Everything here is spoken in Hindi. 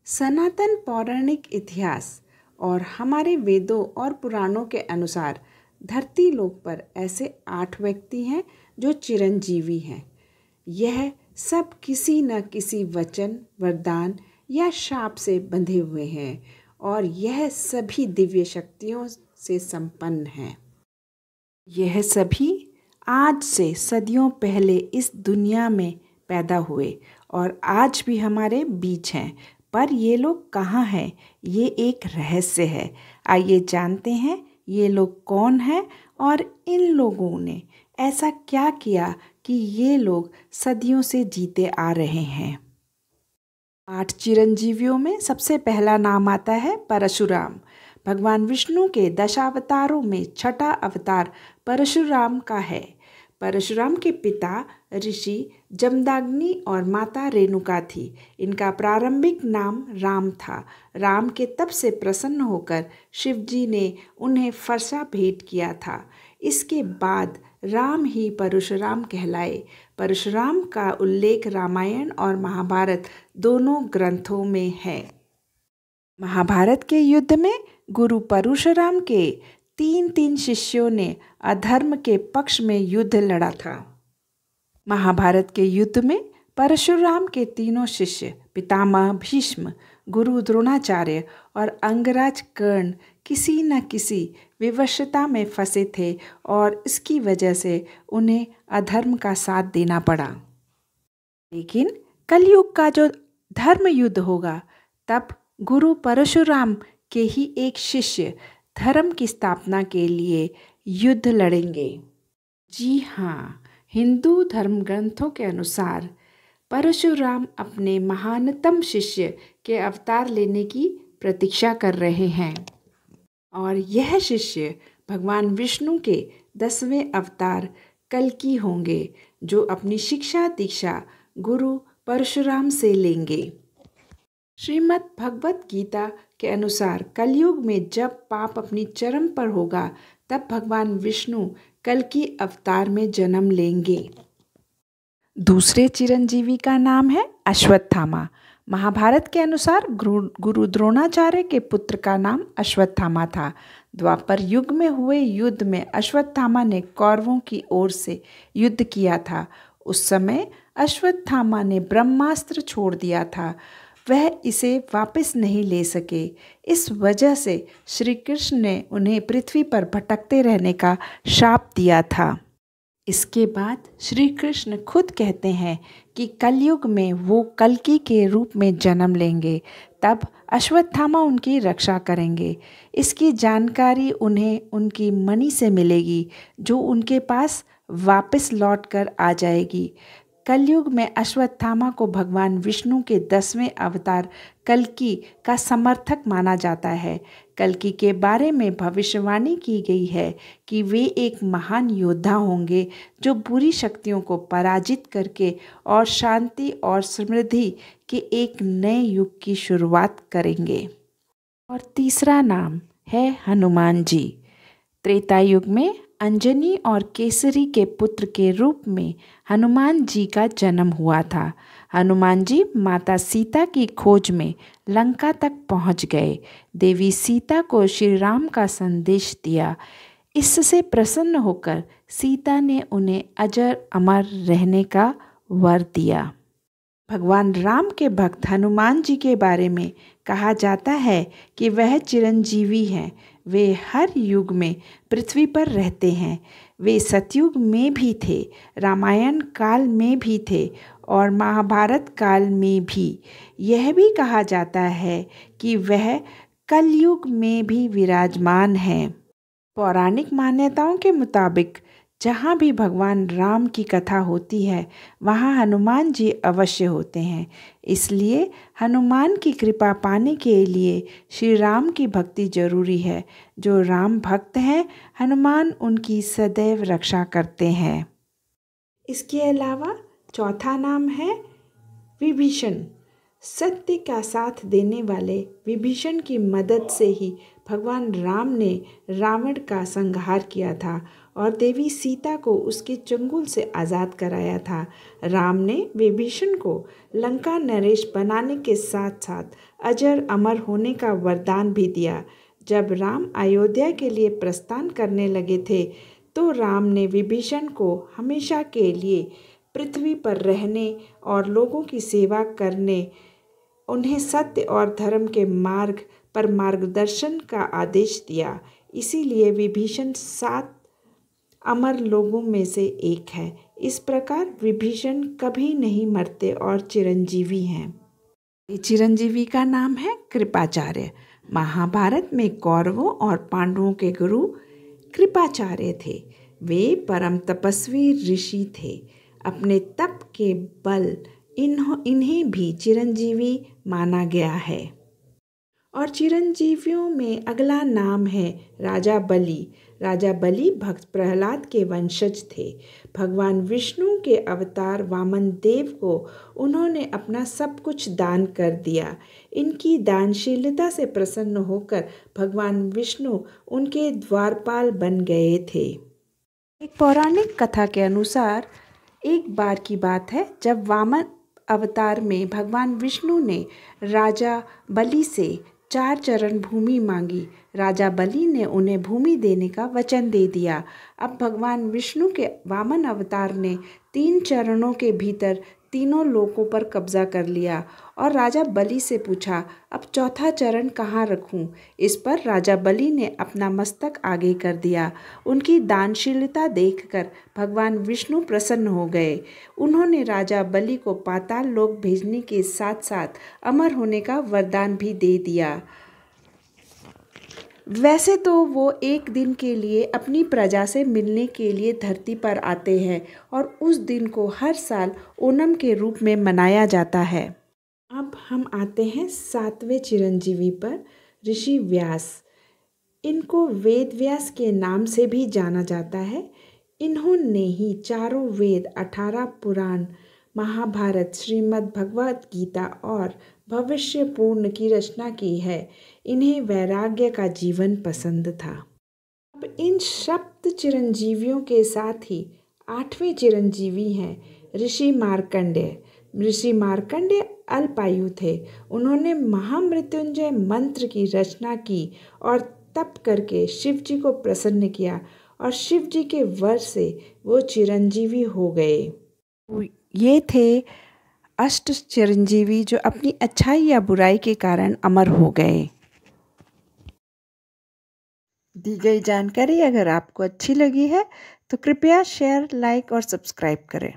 सनातन पौराणिक इतिहास और हमारे वेदों और पुराणों के अनुसार धरती लोक पर ऐसे 8 व्यक्ति हैं जो चिरंजीवी हैं। यह सब किसी न किसी वचन, वरदान या शाप से बंधे हुए हैं और यह सभी दिव्य शक्तियों से संपन्न हैं। यह सभी आज से सदियों पहले इस दुनिया में पैदा हुए और आज भी हमारे बीच हैं। पर ये लोग कहाँ हैं, ये एक रहस्य है। आइए जानते हैं ये लोग कौन हैं और इन लोगों ने ऐसा क्या किया कि ये लोग सदियों से जीते आ रहे हैं। 8 चिरंजीवियों में सबसे पहला नाम आता है परशुराम। भगवान विष्णु के दशावतारों में छठा अवतार परशुराम का है। परशुराम के पिता ऋषि जमदाग्नि और माता रेणुका थी। इनका प्रारंभिक नाम राम था। राम के तप से प्रसन्न होकर शिवजी ने उन्हें फरसा भेंट किया था। इसके बाद राम ही परशुराम कहलाए। परशुराम का उल्लेख रामायण और महाभारत दोनों ग्रंथों में है। महाभारत के युद्ध में गुरु परशुराम के 3 शिष्यों ने अधर्म के पक्ष में युद्ध लड़ा था। महाभारत के युद्ध में परशुराम के 3 शिष्य पितामह भीष्म, गुरु द्रोणाचार्य और अंगराज कर्ण किसी न किसी विवशता में फंसे थे और इसकी वजह से उन्हें अधर्म का साथ देना पड़ा। लेकिन कलयुग का जो धर्म युद्ध होगा तब गुरु परशुराम के ही एक शिष्य धर्म की स्थापना के लिए युद्ध लड़ेंगे। जी हाँ, हिंदू धर्म ग्रंथों के अनुसार परशुराम अपने महानतम शिष्य के अवतार लेने की प्रतीक्षा कर रहे हैं और यह शिष्य भगवान विष्णु के 10वें अवतार कल्कि होंगे, जो अपनी शिक्षा दीक्षा गुरु परशुराम से लेंगे। श्रीमद् भगवत गीता के अनुसार कलयुग में जब पाप अपनी चरम पर होगा तब भगवान विष्णु कल्कि अवतार में जन्म लेंगे। दूसरे चिरंजीवी का नाम है अश्वत्थामा। महाभारत के अनुसार गुरु द्रोणाचार्य के पुत्र का नाम अश्वत्थामा था। द्वापर युग में हुए युद्ध में अश्वत्थामा ने कौरवों की ओर से युद्ध किया था। उस समय अश्वत्थामा ने ब्रह्मास्त्र छोड़ दिया था। वह इसे वापस नहीं ले सके। इस वजह से श्री कृष्ण ने उन्हें पृथ्वी पर भटकते रहने का शाप दिया था। इसके बाद श्री कृष्ण खुद कहते हैं कि कलयुग में वो कल्कि के रूप में जन्म लेंगे, तब अश्वत्थामा उनकी रक्षा करेंगे। इसकी जानकारी उन्हें उनकी मणि से मिलेगी जो उनके पास वापस लौट कर आ जाएगी। कलयुग में अश्वत्थामा को भगवान विष्णु के 10वें अवतार कल्कि का समर्थक माना जाता है। कल्कि के बारे में भविष्यवाणी की गई है कि वे एक महान योद्धा होंगे जो बुरी शक्तियों को पराजित करके और शांति और समृद्धि के एक नए युग की शुरुआत करेंगे। और तीसरा नाम है हनुमान जी। त्रेता युग में अंजनी और केसरी के पुत्र के रूप में हनुमान जी का जन्म हुआ था। हनुमान जी माता सीता की खोज में लंका तक पहुंच गए। देवी सीता को श्री राम का संदेश दिया। इससे प्रसन्न होकर सीता ने उन्हें अजर अमर रहने का वर दिया। भगवान राम के भक्त हनुमान जी के बारे में कहा जाता है कि वह चिरंजीवी हैं। वे हर युग में पृथ्वी पर रहते हैं। वे सतयुग में भी थे, रामायण काल में भी थे और महाभारत काल में भी। यह भी कहा जाता है कि वह कलयुग में भी विराजमान हैं। पौराणिक मान्यताओं के मुताबिक जहाँ भी भगवान राम की कथा होती है वहाँ हनुमान जी अवश्य होते हैं। इसलिए हनुमान की कृपा पाने के लिए श्री राम की भक्ति जरूरी है। जो राम भक्त हैं हनुमान उनकी सदैव रक्षा करते हैं। इसके अलावा चौथा नाम है विभीषण। सत्य का साथ देने वाले विभीषण की मदद से ही भगवान राम ने रावण का संहार किया था और देवी सीता को उसके चंगुल से आज़ाद कराया था। राम ने विभीषण को लंका नरेश बनाने के साथ साथ अजर अमर होने का वरदान भी दिया। जब राम अयोध्या के लिए प्रस्थान करने लगे थे तो राम ने विभीषण को हमेशा के लिए पृथ्वी पर रहने और लोगों की सेवा करने, उन्हें सत्य और धर्म के मार्ग पर मार्गदर्शन का आदेश दिया। इसीलिए विभीषण 7 अमर लोगों में से एक है। इस प्रकार विभीषण कभी नहीं मरते और चिरंजीवी हैं। चिरंजीवी का नाम है कृपाचार्य। महाभारत में कौरवों और पांडवों के गुरु कृपाचार्य थे। वे परम तपस्वी ऋषि थे। अपने तप के बल इन्हें भी चिरंजीवी माना गया है। और चिरंजीवियों में अगला नाम है राजा बलि। राजा बलि भक्त प्रहलाद के वंशज थे। भगवान विष्णु के अवतार वामन देव को उन्होंने अपना सब कुछ दान कर दिया। इनकी दानशीलता से प्रसन्न होकर भगवान विष्णु उनके द्वारपाल बन गए थे। एक पौराणिक कथा के अनुसार एक बार की बात है जब वामन अवतार में भगवान विष्णु ने राजा बलि से 4 चरण भूमि मांगी। राजा बलि ने उन्हें भूमि देने का वचन दे दिया। अब भगवान विष्णु के वामन अवतार ने 3 चरणों के भीतर तीनों लोकों पर कब्जा कर लिया और राजा बलि से पूछा, अब चौथा चरण कहाँ रखूं? इस पर राजा बलि ने अपना मस्तक आगे कर दिया। उनकी दानशीलता देखकर भगवान विष्णु प्रसन्न हो गए। उन्होंने राजा बलि को पाताल लोक भेजने के साथ साथ अमर होने का वरदान भी दे दिया। वैसे तो वो एक दिन के लिए अपनी प्रजा से मिलने के लिए धरती पर आते हैं और उस दिन को हर साल ओणम के रूप में मनाया जाता है। अब हम आते हैं 7वें चिरंजीवी पर, ऋषि व्यास। इनको वेद व्यास के नाम से भी जाना जाता है। इन्होंने ही चारों वेद, 18 पुराण, महाभारत, श्रीमद् भगवद गीता और भविष्य पूर्ण की रचना की है। इन्हें वैराग्य का जीवन पसंद था। अब इन सप्त चिरंजीवियों के साथ ही 8वें चिरंजीवी हैं ऋषि मार्कंडेय। ऋषि मार्कंडेय अल्पायु थे। उन्होंने महामृत्युंजय मंत्र की रचना की और तप करके शिव जी को प्रसन्न किया और शिव जी के वर से वो चिरंजीवी हो गए। ये थे 8 चिरंजीवी जो अपनी अच्छाई या बुराई के कारण अमर हो गए। दी गई जानकारी अगर आपको अच्छी लगी है तो कृपया शेयर, लाइक और सब्सक्राइब करें।